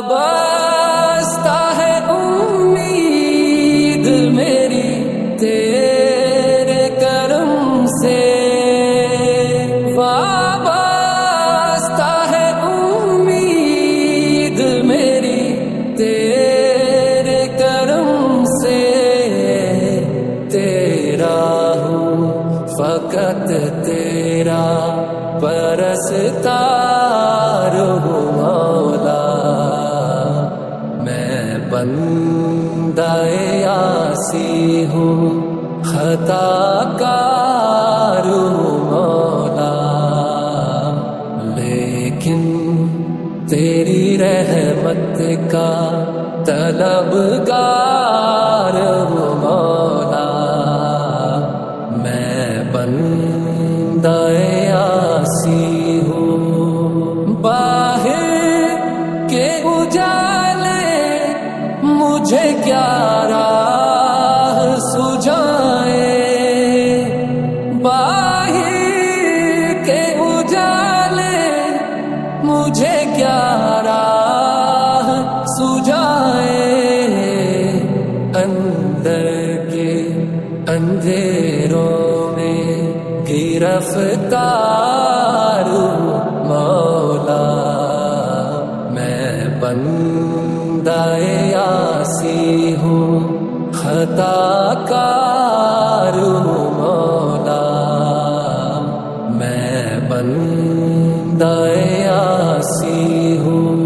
وابستہ ہے امید میری تیرے کرم سے، وابستہ ہے امید میری تیرے کرم سے، تیرا ہوں فقط تیرا پرستار ہوں مولا، میں بندہ عاصی ہوں خطا کار ہوں مولا، لیکن تیری رحمت کا طلبگار ہوں مولا، میں بندہ عاصی ہوں، باہر کے اجالے مجھے کیا راہ سجائے، باہر کے اجالے مجھے کیا راہ سجائے، اندر کے اندھیروں میں گرفتار مولا، میں بندہ عاصی ہوں خطا کار مولا، میں بندہ عاصی ہوں،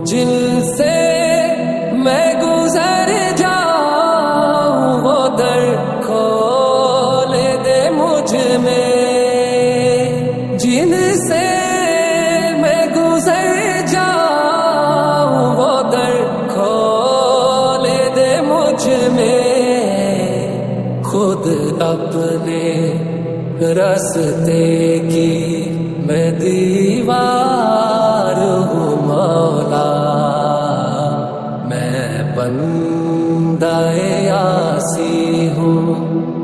جن سے میں گزر جاؤں وہ در کھول دے مجھ میں، جن سے میں گزر جاؤں وہ در کھول دے مجھ میں، خود اپنے راستے کی میں دیوار ہوں مولا، میں بندہ عاصی ہوں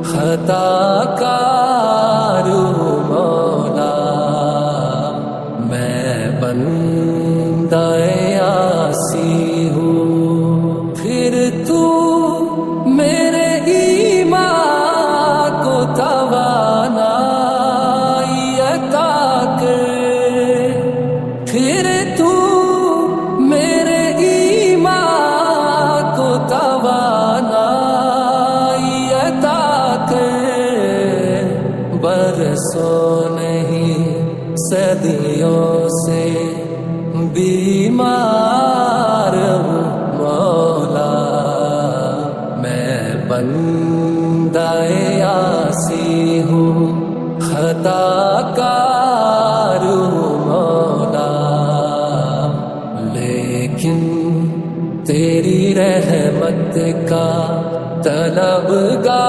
خطا کار ہوں مولا، میں بندہ عاصی ہوں، پھر تو میرے ایمان کو توانائی عطا کر، پھر تو میرے ایمان کو توانائی عطا کر، برسوں نہیں صدیوں سے بیمار ہوں مولا، میں بندہ عاصی ہوں خطا کار ہوں مولا، لیکن تیری رحمت کا طلبگار